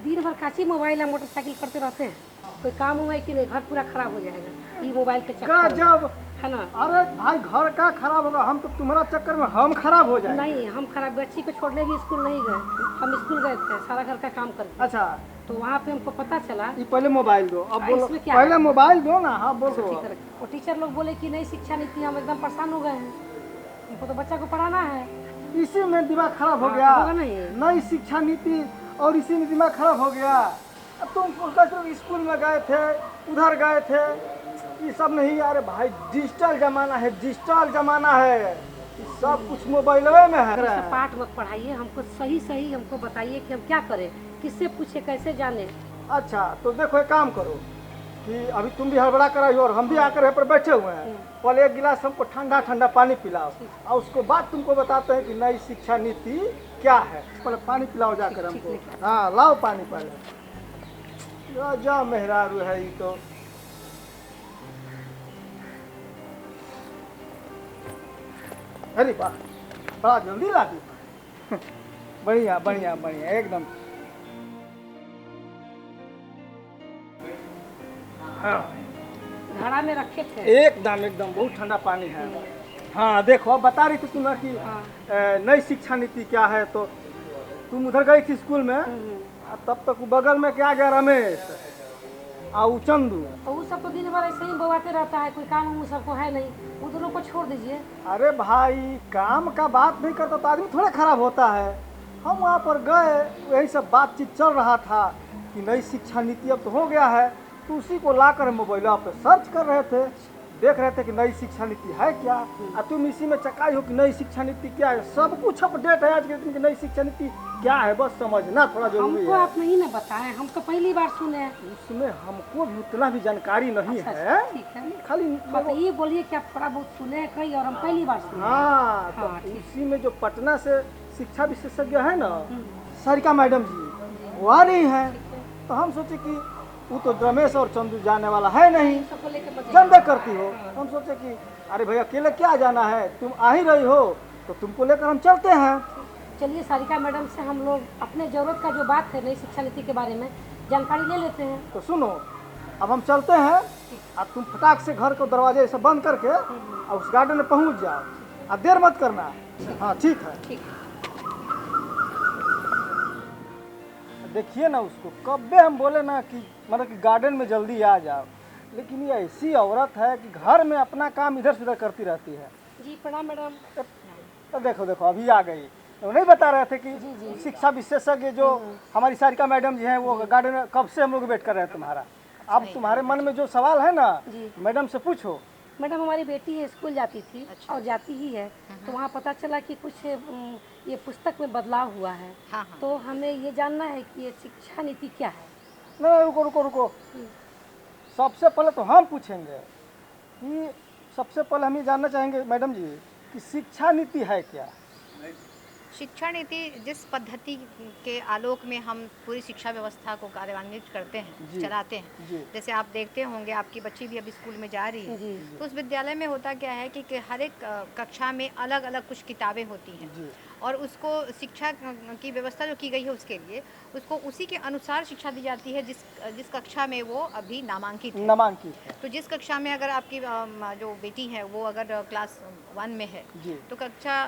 दिन भर काची मोबाइल या मोटरसाइकिल करते रहते हैं, कोई काम हुआ है कि नहीं? घर पूरा खराब हो जाएगा ये मोबाइल के चक्कर जब है ना। अरे भाई घर का खराब होगा, हम तो तुम्हारा चक्कर में हम खराब हो जाए। नहीं, हम खराब, बच्ची को छोड़ने भी स्कूल नहीं गए, हम स्कूल गए थे सारा घर का काम करके। अच्छा, तो वहाँ पे हमको पता चला। ये पहले मोबाइल दो, अब बोलो। इसमें क्या पहले मोबाइल दो ना। हाँ बोलो। वो टीचर लोग बोले कि नई शिक्षा नीति, हम एकदम परेशान हो गए हैं, हमको तो बच्चा को पढ़ाना है। इसी में दिमाग खराब हो हाँ, गया। होगा नहीं। नई शिक्षा नीति और इसी में दिमाग खराब हो गया। अब तुम स्कूल में गए थे, उधर गए थे, ये सब नहीं। अरे भाई डिजिटल जमाना है, डिजिटल जमाना है, ये सब कुछ मोबाइल में है। पाठ मत पढ़ाइए हमको, सही सही हमको बताइए कि हम क्या करें, किससे पूछे, कैसे जाने। अच्छा तो देखो एक काम करो कि अभी तुम भी हड़बड़ा कर रही हो और हम भी आकर यहाँ पर बैठे हुए हैं। पहले एक गिलास हमको ठंडा ठंडा पानी पिलाओ और उसके बाद तुमको बताते हैं कि नई शिक्षा नीति क्या है। पहले पानी पिलाओ जाकर हमको। हाँ लाओ पानी पहले। जा मेहरारू है ये तो। अरे वाह, बड़ा जल्दी ला दी। बढ़िया बढ़िया बढ़िया एकदम। घड़ा में रखे थे एकदम एकदम बहुत ठंडा पानी है। हाँ देखो, अब बता रही थी तुम कि नई शिक्षा नीति क्या है। तो तुम उधर गई थी स्कूल में, तब तक बगल में क्या गया रमेश और चंदू, तो वो सब तो दिन भर ऐसे ही बवाते रहता है, कोई काम उन सबको है नहीं, वो दोनों को छोड़ दीजिए। अरे भाई काम का बात नहीं करता तो आदमी थोड़ा खराब होता है। हम वहाँ पर गए, वही सब बातचीत चल रहा था कि नई शिक्षा नीति अब तो हो गया है, तो उसी को लाकर मोबाइल पे सर्च कर रहे थे, देख रहे थे कि नई शिक्षा नीति है क्या। और तुम इसी में चकाई हो कि नई शिक्षा नीति क्या है। सब कुछ अपडेट है आज के दिन की नई शिक्षा नीति क्या है, बस समझना थोड़ा जरूरी हमको है। आप नहीं ना बताए, हम तो पहली बार सुने हैं। इसमें हमको भी उतना भी जानकारी नहीं अच्छा, है। ठीक है। खाली तो ये बोलिए कि आप थोड़ा बहुत सुने हैं कहीं और हम पहली बार सुने। हाँ, तो हाँ, ठीक। उसी में जो पटना से शिक्षा विशेषज्ञ है ना, सारिका मैडम जी, वो आ रही हैं। तो हम सोचे कि वो तो रमेश और चंदू जाने वाला है नहीं, सबको लेके बजाइए। जानबे करती हो। हम सोचे कि अरे भैया अकेले क्या जाना है, तुम आ ही रही हो तो तुमको लेकर हम चलते हैं। चलिए सारिका मैडम से हम लोग अपने जरूरत का जो बात है नई शिक्षा नीति के बारे में जानकारी ले लेते हैं। तो सुनो, अब हम चलते हैं। अब तुम फटाक से घर को दरवाजे से बंद करके और उस गार्डन में पहुंच जाओ, अब देर मत करना। हाँ ठीक है। ठीक है। देखिए ना उसको, कब्बे हम बोले ना कि मतलब कि गार्डन में जल्दी आ जाओ, लेकिन ये ऐसी औरत है कि घर में अपना काम इधर से उधर करती रहती है। जी प्रणाम मैडम। तो देखो देखो अभी आ गई। तो नहीं बता रहे थे कि शिक्षा विशेषज्ञ जो हमारी सारिका मैडम जी हैं वो गार्डन में कब से हम लोग वेट कर रहे हैं तुम्हारा। अब तुम्हारे मन में जो सवाल है ना, मैडम से पूछो। मैडम हमारी बेटी है, स्कूल जाती थी और जाती ही है, तो वहाँ पता चला कि कुछ ये पुस्तक में बदलाव हुआ है। हाँ। तो हमें ये जानना है कि ये शिक्षा नीति क्या है। नहीं रुको रुको रुको, सबसे पहले तो हम पूछेंगे कि सबसे पहले हम ये जानना चाहेंगे मैडम जी कि शिक्षा नीति है क्या। शिक्षा नीति जिस पद्धति के आलोक में हम पूरी शिक्षा व्यवस्था को कार्यान्वित करते हैं, चलाते हैं। जैसे आप देखते होंगे, आपकी बच्ची भी अभी स्कूल में जा रही है, तो उस विद्यालय में होता क्या है कि हर एक कक्षा में अलग अलग कुछ किताबें होती हैं और उसको शिक्षा की व्यवस्था जो की गई है उसके लिए उसको उसी के अनुसार शिक्षा दी जाती है जिस कक्षा में वो अभी नामांकित है। तो जिस कक्षा में अगर आपकी जो बेटी है वो अगर क्लास 1 में है तो कक्षा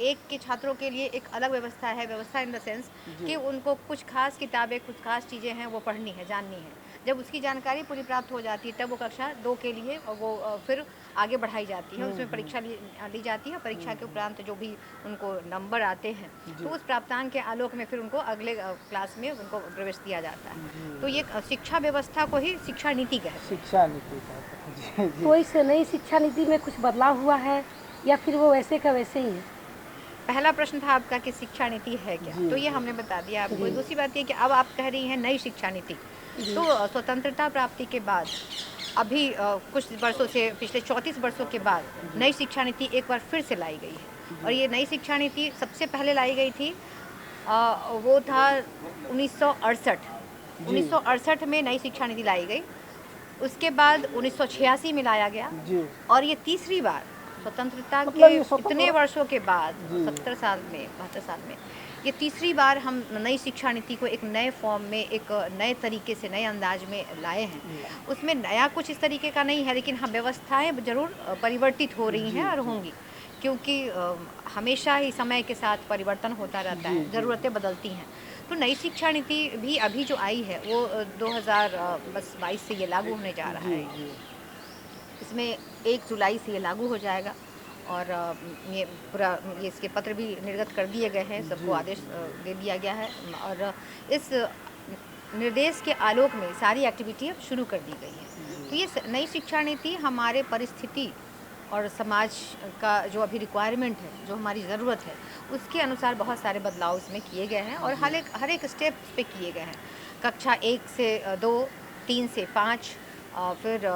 1 के छात्रों के लिए एक अलग व्यवस्था है। व्यवस्था इन द सेंस कि उनको कुछ खास किताबें, कुछ खास चीज़ें हैं वो पढ़नी है, जाननी है। जब उसकी जानकारी पूरी प्राप्त हो जाती है तब वो कक्षा 2 के लिए वो फिर आगे बढ़ाई जाती है। उसमें परीक्षा ली जाती है। परीक्षा के उपरांत जो भी उनको नंबर आते हैं तो उस प्राप्तांक के आलोक में फिर उनको अगले क्लास में उनको प्रवेश दिया जाता है। तो ये शिक्षा व्यवस्था को ही शिक्षा नीति कहते हैं। शिक्षा नीति तो इस नई शिक्षा नीति में कुछ बदलाव हुआ है या फिर वो वैसे का वैसे ही है? पहला प्रश्न था आपका कि शिक्षा नीति है क्या, तो ये हमने बता दिया आपको। दूसरी बात ये कि अब आप कह रही हैं नई शिक्षा नीति, तो स्वतंत्रता प्राप्ति के बाद अभी कुछ वर्षों से, पिछले 34 वर्षों के बाद नई शिक्षा नीति एक बार फिर से लाई गई है। और ये नई शिक्षा नीति सबसे पहले लाई गई थी, वो था 1968। 1968 में नई शिक्षा नीति लाई गई। उसके बाद 1986 में लाया गया, और ये तीसरी बार स्वतंत्रता के इतने वर्षों के बाद, 70 साल में, 72 साल में, ये तीसरी बार हम नई शिक्षा नीति को एक नए फॉर्म में, एक नए तरीके से, नए अंदाज में लाए हैं। उसमें नया कुछ इस तरीके का नहीं है, लेकिन हाँ, व्यवस्थाएं जरूर परिवर्तित हो रही हैं और होंगी, क्योंकि हमेशा ही समय के साथ परिवर्तन होता रहता है, ज़रूरतें बदलती हैं। तो नई शिक्षा नीति भी अभी जो आई है वो 2022 से ये लागू होने जा रहा है। इसमें 1 जुलाई से ये लागू हो जाएगा, और ये पूरा, ये इसके पत्र भी निर्गत कर दिए गए हैं, सबको आदेश दे दिया गया है, और इस निर्देश के आलोक में सारी एक्टिविटी अब शुरू कर दी गई है। तो ये नई शिक्षा नीति हमारे परिस्थिति और समाज का जो अभी रिक्वायरमेंट है, जो हमारी ज़रूरत है, उसके अनुसार बहुत सारे बदलाव इसमें किए गए हैं, और हर एक स्टेप पे किए गए हैं। कक्षा 1 से 2, 3 से 5, फिर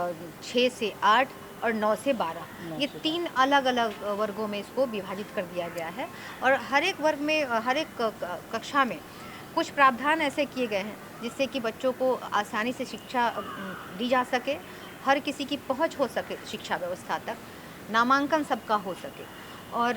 6 से 8 और 9 से 12, ये 3 अलग अलग वर्गों में इसको विभाजित कर दिया गया है। और हर एक वर्ग में, हर एक कक्षा में कुछ प्रावधान ऐसे किए गए हैं जिससे कि बच्चों को आसानी से शिक्षा दी जा सके, हर किसी की पहुंच हो सके शिक्षा व्यवस्था तक, नामांकन सबका हो सके। और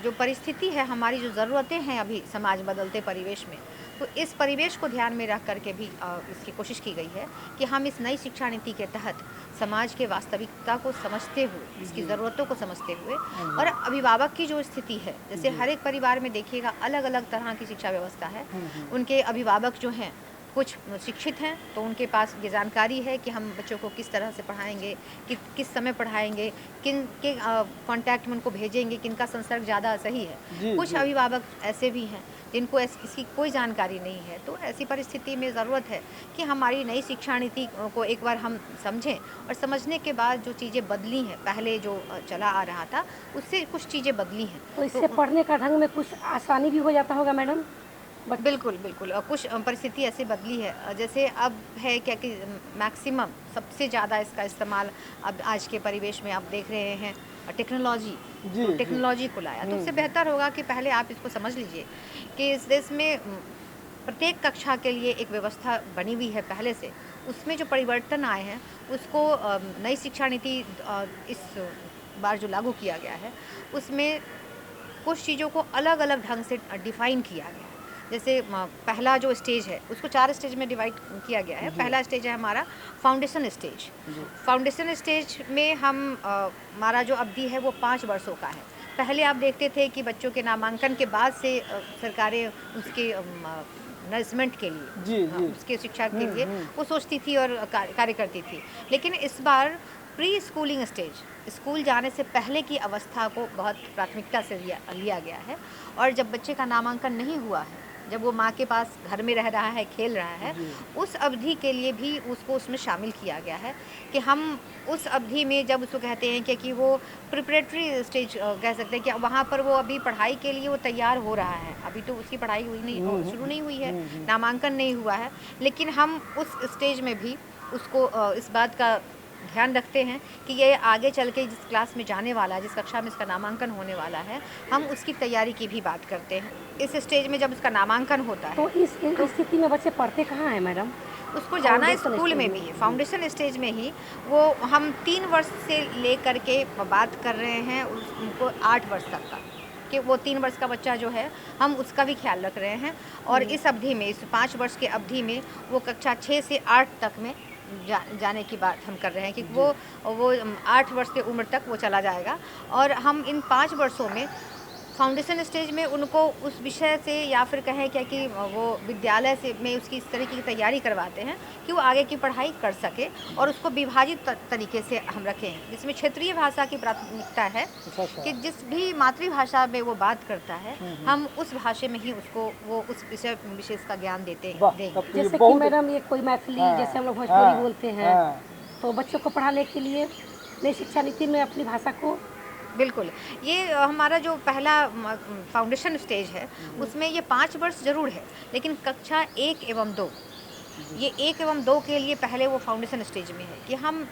जो परिस्थिति है, हमारी जो ज़रूरतें हैं अभी समाज बदलते परिवेश में, तो इस परिवेश को ध्यान में रख करके भी इसकी कोशिश की गई है कि हम इस नई शिक्षा नीति के तहत समाज के वास्तविकता को समझते हुए, इसकी ज़रूरतों को समझते हुए, और अभिभावक की जो स्थिति है, जैसे हर एक परिवार में देखिएगा अलग अलग तरह की शिक्षा व्यवस्था है। उनके अभिभावक जो हैं, कुछ शिक्षित हैं तो उनके पास ये जानकारी है कि हम बच्चों को किस तरह से पढ़ाएंगे, किस समय पढ़ाएंगे, किन के कांटेक्ट में उनको भेजेंगे, किनका संसर्ग ज़्यादा सही है। कुछ अभिभावक ऐसे भी हैं जिनको इसकी कोई जानकारी नहीं है। तो ऐसी परिस्थिति में ज़रूरत है कि हमारी नई शिक्षा नीति को एक बार हम समझें, और समझने के बाद जो चीज़ें बदली हैं, पहले जो चला आ रहा था उससे कुछ चीज़ें बदली हैं, तो इससे पढ़ने का ढंग में कुछ आसानी भी हो जाता होगा मैडम? बिल्कुल बिल्कुल। कुछ परिस्थिति ऐसे बदली है, जैसे अब है क्या कि मैक्सिमम सबसे ज़्यादा इसका इस्तेमाल अब आज के परिवेश में आप देख रहे हैं, टेक्नोलॉजी, तो टेक्नोलॉजी को लाया। तो उससे बेहतर होगा कि पहले आप इसको समझ लीजिए कि इस देश में प्रत्येक कक्षा के लिए एक व्यवस्था बनी हुई है पहले से, उसमें जो परिवर्तन आए हैं उसको नई शिक्षा नीति इस बार जो लागू किया गया है उसमें कुछ चीज़ों को अलग अलग ढंग से डिफ़ाइन किया गया है। जैसे पहला जो स्टेज है उसको 4 स्टेज में डिवाइड किया गया है। पहला स्टेज है हमारा फाउंडेशन स्टेज। फाउंडेशन स्टेज में हमारा जो अवधि है वो 5 वर्षों का है। पहले आप देखते थे कि बच्चों के नामांकन के बाद से सरकारें उसके नरिशमेंट के लिए, उसके शिक्षा के लिए वो सोचती थी और कार्य करती थी। लेकिन इस बार प्री स्कूलिंग स्टेज, स्कूल जाने से पहले की अवस्था को बहुत प्राथमिकता से लिया गया है। और जब बच्चे का नामांकन नहीं हुआ है, जब वो माँ के पास घर में रह रहा है, खेल रहा है, उस अवधि के लिए भी उसको उसमें शामिल किया गया है कि हम उस अवधि में, जब उसको कहते हैं कि वो प्रिपरेटरी स्टेज कह सकते हैं, कि वहाँ पर वो अभी पढ़ाई के लिए वो तैयार हो रहा है, अभी तो उसकी पढ़ाई शुरू नहीं हुई है, नामांकन नहीं हुआ है, लेकिन हम उस स्टेज में भी उसको इस बात का ध्यान रखते हैं कि ये आगे चल के जिस क्लास में जाने वाला है, जिस कक्षा में इसका नामांकन होने वाला है, हम उसकी तैयारी की भी बात करते हैं। इस स्टेज में जब उसका नामांकन होता है तो इस स्थिति में बच्चे पढ़ते कहाँ हैं मैडम? उसको जाना है स्कूल में भी है, फाउंडेशन स्टेज में ही। वो हम 3 वर्ष से ले कर के बात कर रहे हैं उनको 8 वर्ष तक का, कि वो 3 वर्ष का बच्चा जो है हम उसका भी ख्याल रख रहे हैं। और इस अवधि में, इस 5 वर्ष के अवधि में वो कक्षा 6 से 8 तक में जाने की बात हम कर रहे हैं कि वो 8 वर्ष की उम्र तक वो चला जाएगा। और हम इन 5 वर्षों में फाउंडेशन स्टेज में उनको उस विषय से, या फिर कहें क्या कि वो विद्यालय से में उसकी इस तरीके की तैयारी करवाते हैं कि वो आगे की पढ़ाई कर सके, और उसको विभाजित तरीके से हम रखें, जिसमें क्षेत्रीय भाषा की प्राथमिकता है कि जिस भी मातृभाषा में वो बात करता है हम उस भाषा में ही उसको वो उस विशेष का ज्ञान देते हैं। जैसे कि मैडम ये कोई मैथिली, जैसे हम लोग भोजपुरी बोलते हैं, तो बच्चों को पढ़ाने के लिए नई शिक्षा नीति में अपनी भाषा को, बिल्कुल, ये हमारा जो पहला फाउंडेशन स्टेज है उसमें ये 5 वर्ष ज़रूर है, लेकिन कक्षा 1 एवं 2 ये 1 एवं 2 के लिए पहले वो फाउंडेशन स्टेज में है कि हम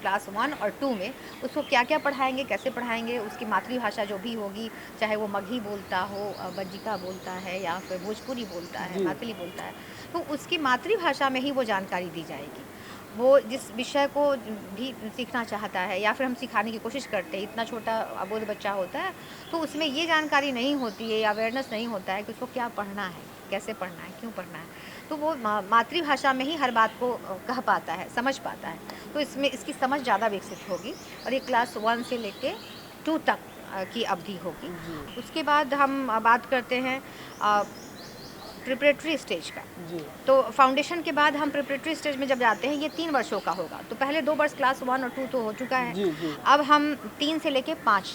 क्लास 1 और 2 में उसको क्या क्या पढ़ाएंगे, कैसे पढ़ाएंगे, उसकी मातृभाषा जो भी होगी, चाहे वो मगही बोलता हो, बज्जिका बोलता है या फिर भोजपुरी बोलता है, मैथिली बोलता है, तो उसकी मातृभाषा में ही वो जानकारी दी जाएगी। वो जिस विषय को भी सीखना चाहता है या फिर हम सिखाने की कोशिश करते हैं, इतना छोटा अबोध बच्चा होता है तो उसमें ये जानकारी नहीं होती है, अवेयरनेस नहीं होता है कि उसको क्या पढ़ना है, कैसे पढ़ना है, क्यों पढ़ना है, तो वो मातृभाषा में ही हर बात को कह पाता है, समझ पाता है। तो इसमें इसकी समझ ज़्यादा विकसित होगी और ये क्लास 1 से लेके 2 तक की अवधि होगी। उसके बाद हम बात करते हैं प्रिपरेटरी स्टेज का। तो फाउंडेशन के बाद हम प्रिपरेटरी स्टेज में जब जाते हैं, ये 3 वर्षों का होगा। तो पहले 2 वर्ष क्लास 1 और 2 तो हो चुका है, अब हम 3 से लेके 5।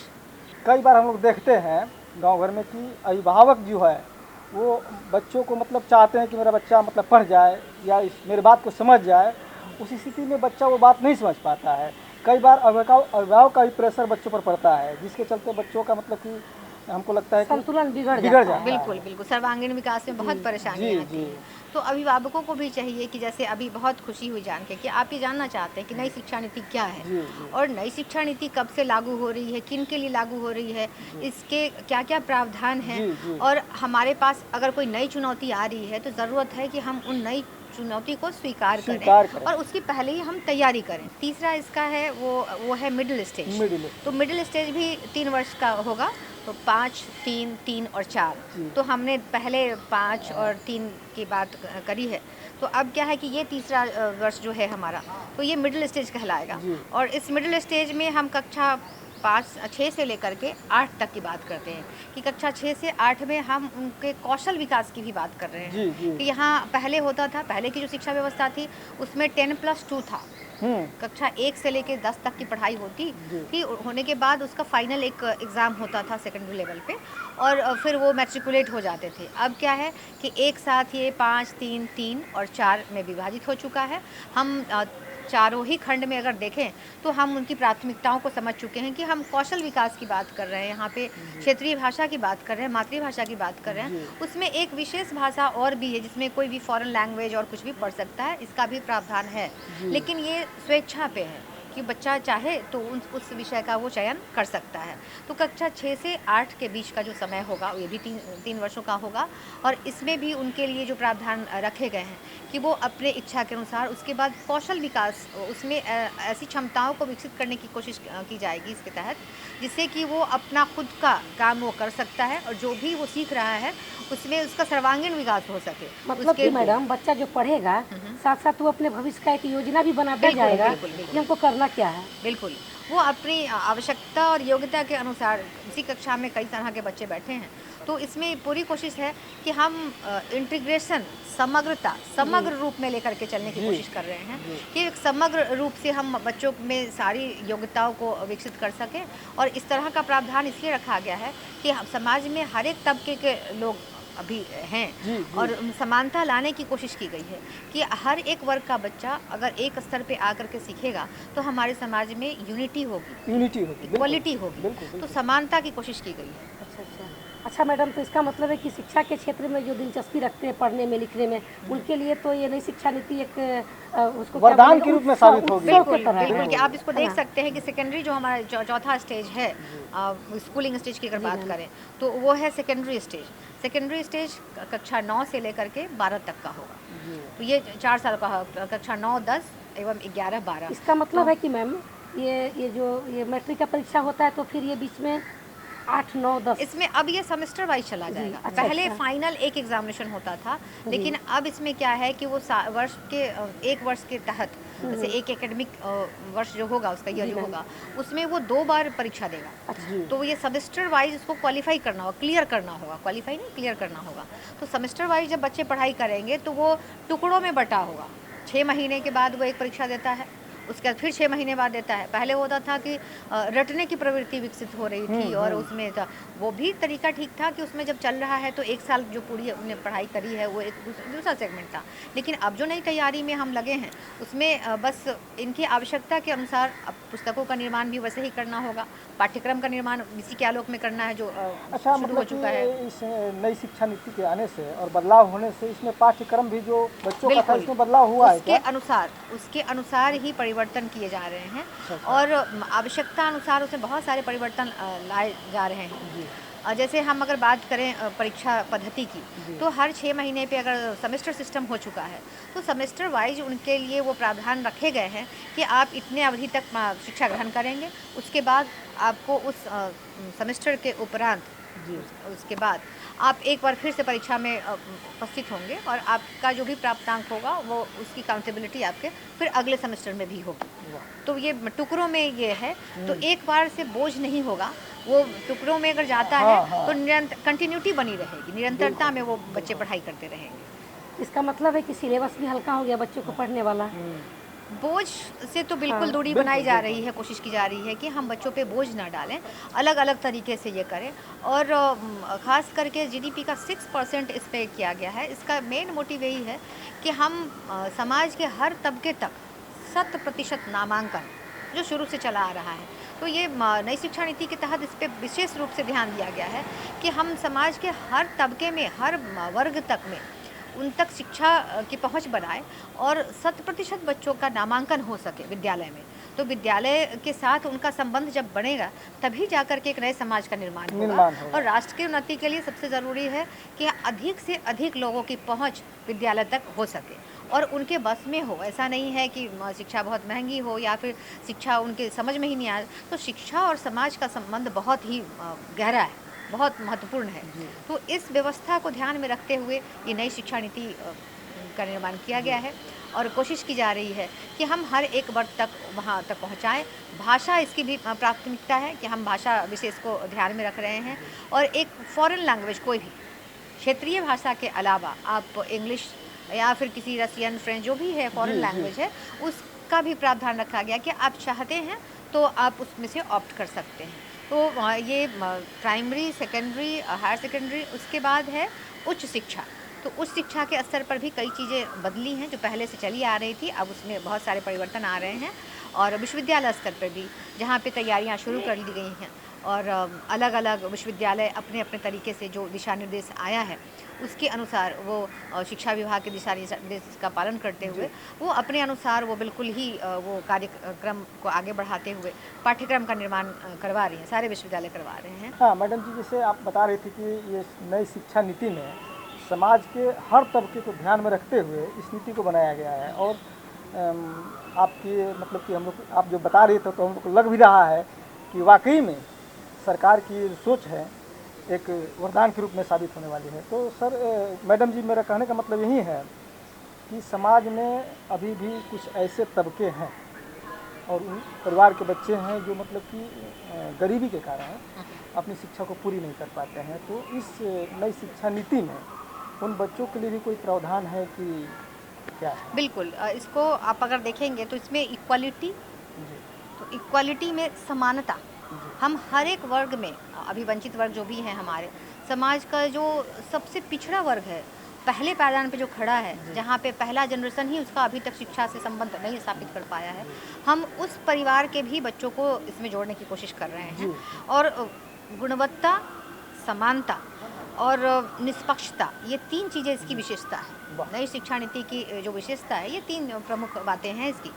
कई बार हम लोग देखते हैं गांव घर में कि अभिभावक जो है वो बच्चों को मतलब चाहते हैं कि मेरा बच्चा मतलब पढ़ जाए या मेरी बात को समझ जाए, उस स्थिति में बच्चा वो बात नहीं समझ पाता है। कई बार अभिभावक का भी प्रेशर बच्चों पर पड़ता है, जिसके चलते बच्चों का मतलब कि हमको लगता है संतुलन बिगड़ जाता है। बिल्कुल बिल्कुल, सर्वांगीण विकास में बहुत परेशानियाँ आती हैं। तो अभिभावकों को भी चाहिए कि जैसे अभी बहुत खुशी हुई जान के कि आप ये जानना चाहते हैं कि नई शिक्षा नीति क्या है और नई शिक्षा नीति कब से लागू हो रही है, किन के लिए लागू हो रही है, इसके क्या क्या प्रावधान हैं, और हमारे पास अगर कोई नई चुनौती आ रही है तो ज़रूरत है कि हम उन नई चुनौती को स्वीकार करें और उसकी पहले ही हम तैयारी करें। तीसरा इसका है वो है मिडिल स्टेज। तो मिडिल स्टेज भी 3 वर्ष का होगा, तो 5, 3, 3 और 4। तो हमने पहले 5 और 3 की बात करी है, तो अब क्या है कि ये तीसरा वर्ष जो है हमारा, तो ये मिडिल स्टेज कहलाएगा। और इस मिडिल स्टेज में हम कक्षा 6 से लेकर के 8 तक की बात करते हैं कि कक्षा 6 से 8 में हम उनके कौशल विकास की भी बात कर रहे हैं। कि यहाँ पहले होता था, पहले की जो शिक्षा व्यवस्था थी उसमें 10+2 था। कक्षा 1 से लेकर 10 तक की पढ़ाई होती थी, होने के बाद उसका फाइनल एक एग्ज़ाम होता था सेकेंडरी लेवल पे, और फिर वो मैट्रिकुलेट हो जाते थे। अब क्या है कि एक साथ ये 5, 3, 3 और 4 में विभाजित हो चुका है। हम चारों ही खंड में अगर देखें तो हम उनकी प्राथमिकताओं को समझ चुके हैं कि हम कौशल विकास की बात कर रहे हैं, यहाँ पे क्षेत्रीय भाषा की बात कर रहे हैं, मातृभाषा की बात कर रहे हैं, उसमें एक विशेष भाषा और भी है जिसमें कोई भी फॉरेन लैंग्वेज और कुछ भी पढ़ सकता है, इसका भी प्रावधान है। लेकिन ये स्वेच्छा पे है कि बच्चा चाहे तो उस विषय का वो चयन कर सकता है। तो कक्षा 6 से 8 के बीच का जो समय होगा ये भी 3 वर्षों का होगा, और इसमें भी उनके लिए जो प्रावधान रखे गए हैं कि वो अपने इच्छा के अनुसार उसके बाद कौशल विकास, उसमें ऐसी क्षमताओं को विकसित करने की कोशिश की जाएगी इसके तहत, जिससे कि वो अपना खुद का काम वो कर सकता है और जो भी वो सीख रहा है उसमें उसका सर्वांगीण विकास हो सके। मतलब कि मैडम बच्चा जो पढ़ेगा साथ साथ वो अपने भविष्य का एक योजना भी बनाता जाएगा कि हमको करना क्या है। बिल्कुल, वो अपनी आवश्यकता और योग्यता के अनुसार, इसी कक्षा में कई तरह के बच्चे बैठे हैं, तो इसमें पूरी कोशिश है कि हम इंटीग्रेशन, समग्रता, समग्र रूप में लेकर के चलने की कोशिश कर रहे हैं कि एक समग्र रूप से हम बच्चों में सारी योग्यताओं को विकसित कर सकें। और इस तरह का प्रावधान इसलिए रखा गया है कि समाज में हर एक तबके के लोग अभी हैं और समानता लाने की कोशिश की गई है कि हर एक वर्ग का बच्चा अगर एक स्तर पे आकर के सीखेगा तो हमारे समाज में यूनिटी होगी, इक्वलिटी होगी, तो समानता की कोशिश की गई है। अच्छा मैडम, तो इसका मतलब है कि शिक्षा के क्षेत्र में जो दिलचस्पी रखते हैं पढ़ने में, लिखने में, उनके लिए तो ये नई शिक्षा नीति एक उसको वरदान के रूप में साबित होगी। बिल्कुल कि आप इसको देख सकते हैं कि सेकेंडरी जो हमारा चौथा स्टेज है, स्कूलिंग स्टेज की अगर बात करें तो वो है सेकेंडरी स्टेज। सेकेंडरी स्टेज कक्षा 9 से लेकर के 12 तक का होगा, तो ये 4 साल का, कक्षा 9, 10 एवं 11, 12। इसका मतलब है कि मैम ये जो मैट्रिक का परीक्षा होता है तो फिर ये बीच में 8, 9, 10 इसमें अब ये सेमेस्टर वाइज चला जाएगा। पहले फाइनल एक एग्जामिनेशन होता था, लेकिन अब इसमें क्या है कि वो वर्ष के 1 वर्ष के तहत, जैसे एक एकेडमिक वर्ष जो होगा उसका ईयर जो होगा उसमें वो 2 बार परीक्षा देगा। तो ये सेमेस्टर वाइज उसको क्वालिफाई करना होगा, क्लियर करना होगा, क्वालिफाई नहीं क्लियर करना होगा। तो सेमेस्टर वाइज जब बच्चे पढ़ाई करेंगे तो वो टुकड़ों में बटा होगा। 6 महीने के बाद वो एक परीक्षा देता है, उसके बाद फिर 6 महीने बाद देता है। पहले होता था कि रटने की प्रवृत्ति विकसित हो रही थी और उसमें था वो भी तरीका ठीक था कि उसमें जब चल रहा है तो 1 साल जो पूरी उन्होंने पढ़ाई करी है वो एक दूसरा सेगमेंट था। लेकिन अब जो नई तैयारी में हम लगे हैं उसमें बस इनकी आवश्यकता के अनुसार अब पुस्तकों का निर्माण भी वैसे ही करना होगा, पाठ्यक्रम का निर्माण इसी के आलोक में करना है जो अच्छा, शुरू हो मतलब चुका है। कि इस नई शिक्षा नीति के आने से और बदलाव होने से इसमें पाठ्यक्रम भी जो बच्चों का था इसमें बदलाव हुआ है क्या? उसके अनुसार ही परिवर्तन किए जा रहे हैं और आवश्यकता अनुसार उसमें बहुत सारे परिवर्तन लाए जा रहे हैं। जैसे हम अगर बात करें परीक्षा पद्धति की, तो हर 6 महीने पे अगर सेमेस्टर सिस्टम हो चुका है तो सेमेस्टर वाइज उनके लिए वो प्रावधान रखे गए हैं कि आप इतने अवधि तक शिक्षा ग्रहण करेंगे, उसके बाद आपको उस सेमेस्टर के उपरांत उसके बाद आप एक बार फिर से परीक्षा में उपस्थित होंगे और आपका जो भी प्राप्तांक होगा वो उसकी काउंटेबिलिटी आपके फिर अगले सेमेस्टर में भी होगी। तो ये टुकड़ों में ये है, तो एक बार से बोझ नहीं होगा, वो टुकड़ों में अगर जाता है तो कंटिन्यूटी बनी रहेगी, निरंतरता में वो बच्चे पढ़ाई करते रहेंगे। इसका मतलब है कि सिलेबस भी हल्का हो गया बच्चों को पढ़ने वाला। बोझ से तो बिल्कुल दूरी बनाई जा रही है, कोशिश की जा रही है कि हम बच्चों पे बोझ ना डालें, अलग अलग तरीके से ये करें। और ख़ास करके जीडीपी का 6% इस पर किया गया है। इसका मेन मोटिव यही है कि हम समाज के हर तबके तक 100% नामांकन जो शुरू से चला आ रहा है, तो ये नई शिक्षा नीति के तहत इस पर विशेष रूप से ध्यान दिया गया है कि हम समाज के हर तबके में, हर वर्ग तक में उन तक शिक्षा की पहुंच बनाए और 100% बच्चों का नामांकन हो सके विद्यालय में। तो विद्यालय के साथ उनका संबंध जब बनेगा तभी जाकर के एक नए समाज का निर्माण होगा। और राष्ट्र की उन्नति के लिए सबसे ज़रूरी है कि अधिक से अधिक लोगों की पहुंच विद्यालय तक हो सके और उनके बस में हो। ऐसा नहीं है कि शिक्षा बहुत महंगी हो या फिर शिक्षा उनके समझ में ही नहीं आए। तो शिक्षा और समाज का संबंध बहुत ही गहरा है, बहुत महत्वपूर्ण है। तो इस व्यवस्था को ध्यान में रखते हुए ये नई शिक्षा नीति का निर्माण किया गया है और कोशिश की जा रही है कि हम हर एक वर्ग तक वहाँ तक पहुँचाएँ। भाषा इसकी भी प्राथमिकता है कि हम भाषा विशेष को ध्यान में रख रहे हैं और एक फॉरेन लैंग्वेज कोई भी क्षेत्रीय भाषा के अलावा आप इंग्लिश या फिर किसी रसियन, फ्रेंच जो भी है फॉरेन लैंग्वेज है उसका भी प्रावधान रखा गया कि आप चाहते हैं तो आप उसमें से ऑप्ट कर सकते हैं। तो ये प्राइमरी, सेकेंडरी, हायर सेकेंडरी, उसके बाद है उच्च शिक्षा। तो उच्च शिक्षा के स्तर पर भी कई चीज़ें बदली हैं जो पहले से चली आ रही थी, अब उसमें बहुत सारे परिवर्तन आ रहे हैं। और विश्वविद्यालय स्तर पर भी जहाँ पे तैयारियाँ शुरू कर दी गई हैं और अलग अलग विश्वविद्यालय अपने अपने तरीके से जो दिशा निर्देश आया है उसके अनुसार वो शिक्षा विभाग के दिशा निर्देश का पालन करते हुए वो अपने अनुसार वो बिल्कुल ही वो कार्यक्रम को आगे बढ़ाते हुए पाठ्यक्रम का निर्माण करवा रही हैं, सारे विश्वविद्यालय करवा रहे हैं। हाँ मैडम जी, जैसे आप बता रही थी कि ये नई शिक्षा नीति में समाज के हर तबके को ध्यान में रखते हुए इस नीति को बनाया गया है और आपकी मतलब कि हम लोग आप जो बता रहे थे तो हम लोग को लग भी रहा है कि वाकई में सरकार की सोच है एक वरदान के रूप में साबित होने वाली है। तो सर मैडम जी, मेरा कहने का मतलब यही है कि समाज में अभी भी कुछ ऐसे तबके हैं और उन परिवार के बच्चे हैं जो मतलब कि गरीबी के कारण अपनी शिक्षा को पूरी नहीं कर पाते हैं। तो इस नई शिक्षा नीति में उन बच्चों के लिए भी कोई प्रावधान है कि क्या है? बिल्कुल, इसको आप अगर देखेंगे तो इसमें इक्वालिटी, तो इक्वालिटी में समानता, हम हर एक वर्ग में, अभी वंचित वर्ग जो भी हैं हमारे समाज का, जो सबसे पिछड़ा वर्ग है, पहले पायदान पे जो खड़ा है, जहाँ पे पहला जनरेशन ही उसका अभी तक शिक्षा से संबंध नहीं स्थापित कर पाया है, हम उस परिवार के भी बच्चों को इसमें जोड़ने की कोशिश कर रहे हैं। और गुणवत्ता, समानता और निष्पक्षता, ये 3 चीज़ें इसकी विशेषता है। नई शिक्षा नीति की जो विशेषता है, ये 3 प्रमुख बातें हैं इसकी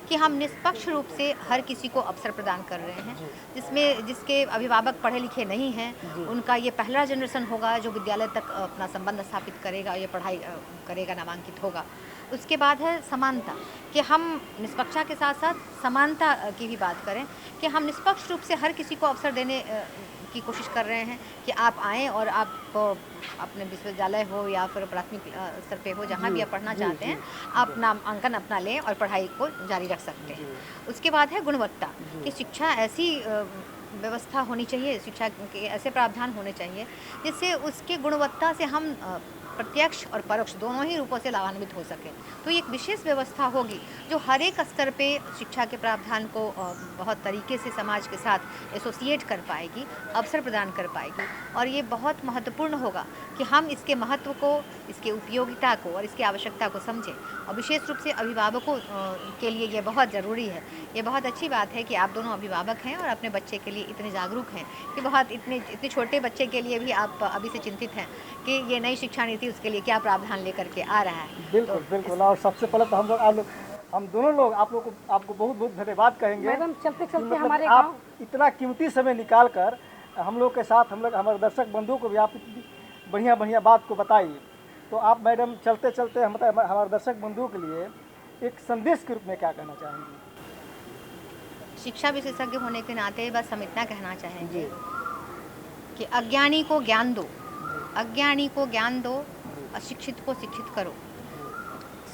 कि हम निष्पक्ष रूप से हर किसी को अवसर प्रदान कर रहे हैं। जिसके अभिभावक पढ़े लिखे नहीं हैं, उनका ये पहला जनरेशन होगा जो विद्यालय तक अपना संबंध स्थापित करेगा, ये पढ़ाई करेगा, नामांकित होगा। उसके बाद है समानता, कि हम निष्पक्षता के साथ साथ समानता की भी बात करें कि हम निष्पक्ष रूप से हर किसी को अवसर देने की कोशिश कर रहे हैं कि आप आएँ और आप अपने विश्वविद्यालय हो या फिर प्राथमिक स्तर पे हो, जहाँ भी आप पढ़ना चाहते हैं, आप नामांकन अपना लें और पढ़ाई को जारी रख सकते हैं। उसके बाद है गुणवत्ता, कि शिक्षा ऐसी व्यवस्था होनी चाहिए, शिक्षा के ऐसे प्रावधान होने चाहिए जिससे उसके गुणवत्ता से हम प्रत्यक्ष और परोक्ष दोनों ही रूपों से लाभान्वित हो सके। तो ये एक विशेष व्यवस्था होगी जो हर एक स्तर पे शिक्षा के प्रावधान को बहुत तरीके से समाज के साथ एसोसिएट कर पाएगी, अवसर प्रदान कर पाएगी। और ये बहुत महत्वपूर्ण होगा कि हम इसके महत्व को, इसके उपयोगिता को और इसकी आवश्यकता को समझें। और विशेष रूप से अभिभावकों के लिए ये बहुत ज़रूरी है। ये बहुत अच्छी बात है कि आप दोनों अभिभावक हैं और अपने बच्चे के लिए इतने जागरूक हैं कि बहुत इतने छोटे बच्चे के लिए भी आप अभी से चिंतित हैं कि ये नई शिक्षा नीति उसके लिए क्या प्रावधान लेकर के आ रहा है। बिल्कुल बिल्कुल। और सबसे पहले तो हम दोनों लोग आपको बहुत बहुत धन्यवाद कहेंगे मैडम। चलते चलते मतलब हमारे आप गाँव इतना कीमती समय निकाल कर हम लोग के साथ हमारे दर्शक बंधुओं को भी आप इतनी बढ़िया बढ़िया बात को बताइए। तो आप मैडम चलते चलते हमारे दर्शक बंधुओं के लिए एक संदेश के रूप में क्या कहना चाहेंगे? शिक्षा विशेषज्ञ होने के नाते बस हम इतना कहना चाहेंगे कि अज्ञानी को ज्ञान दो, अज्ञानी को ज्ञान दो, अशिक्षित को शिक्षित करो।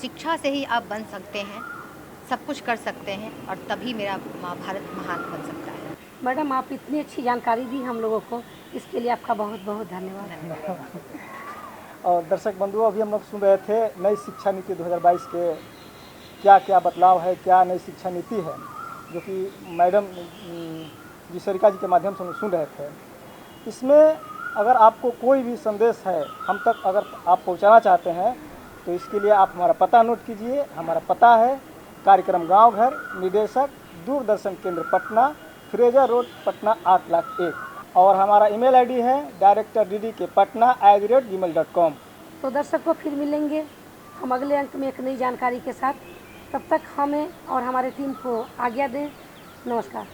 शिक्षा से ही आप बन सकते हैं, सब कुछ कर सकते हैं और तभी मेरा भारत महान बन सकता है। मैडम, आप इतनी अच्छी जानकारी दी हम लोगों को, इसके लिए आपका बहुत बहुत धन्यवाद। और दर्शक बंधुओं, अभी हम लोग सुन रहे थे नई शिक्षा नीति 2022 के क्या क्या बदलाव है, क्या नई शिक्षा नीति है, जो कि मैडम जी सरिका जी के माध्यम से हम सुन रहे थे। इसमें अगर आपको कोई भी संदेश है हम तक अगर आप पहुंचाना चाहते हैं तो इसके लिए आप हमारा पता नोट कीजिए। हमारा पता है कार्यक्रम गांव घर, निदेशक दूरदर्शन केंद्र पटना, फ्रेजर रोड पटना 8,01,000। और हमारा ईमेल आईडी है directorddkpatna@gmail.com। तो दर्शकों, फिर मिलेंगे हम अगले अंक में एक नई जानकारी के साथ। तब तक हमें और हमारे टीम को आज्ञा दें। नमस्कार।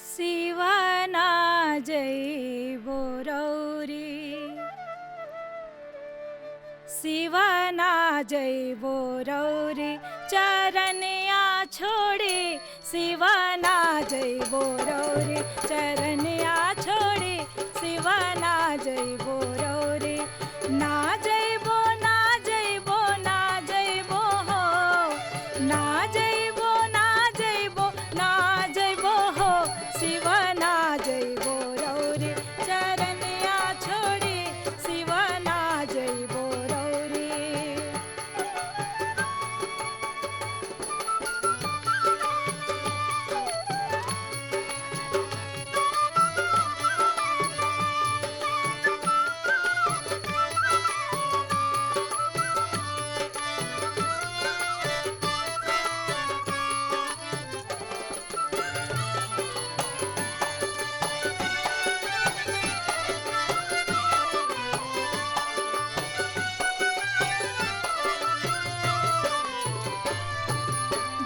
शिवना जय बोरौरी, शिवना जय बोरौरी, चरनिया छोड़ी शिवना जय बोरौरी, चरनिया छोड़ी शिवना जय बोरौरी। ना जयबो ना जयबो ना जयबो हो, ना जयबो ना जयबो ना जयबो हो, शिवना जय बोरौरी, चरनिया छोड़ी शिवना जय बोरौरी।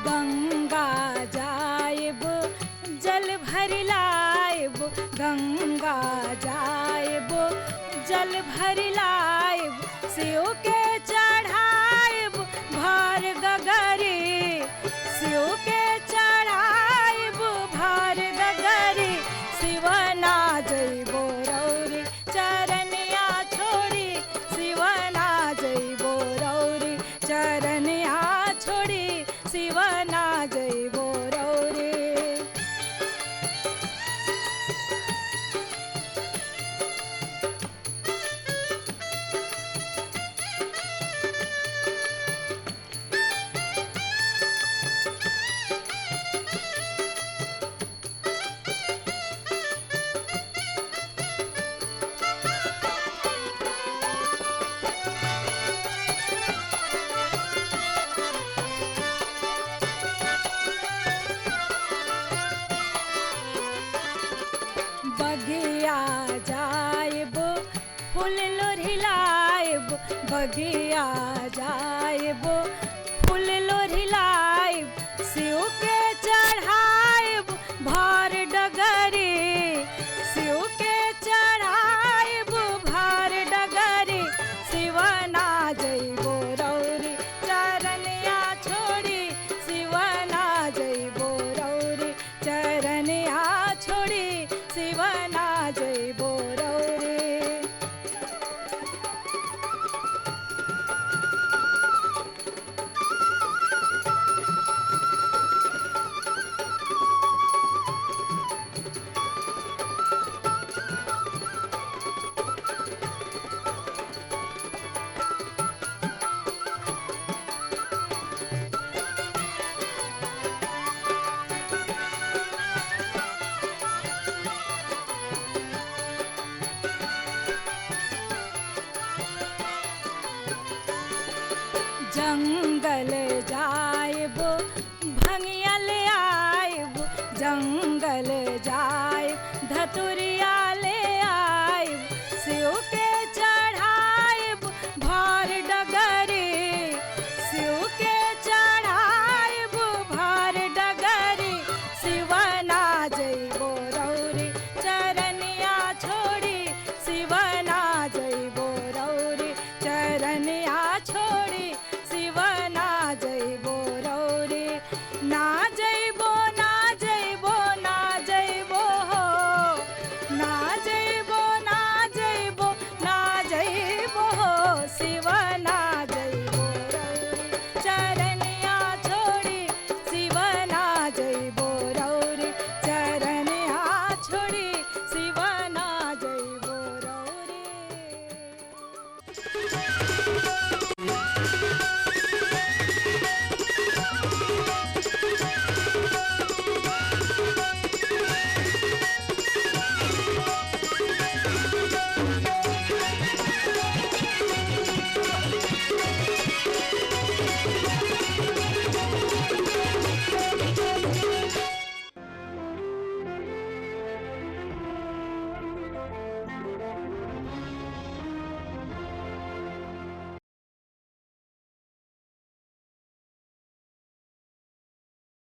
गंगा जायब जल भर लायब, गंगा जायब जल भर लायब, शिव के चढ़ायब भार गगरी, शिव के चढ़ायब भार गगरी, शिवना जय बोरौरी, चरनिया छोड़ी शिवना जय बोरौरी, चरनिया छोड़ी शिवना जय बोरौरी। बगिया जायब फूल लोढ़िलायब, बगिया जायब फूल लोढ़िलायब, शिव के चढ़ायब भार डगरी, शिव के चढ़ायब भार डगरी, शिवना जय बोरौरी, चरनिया छोड़ी शिवना जय बोरौरी, चरनिया छोड़ी शिवना जय बोरौरी। जंगल जाएब भंगिया ले आएब जंगल जाएब धतुरिया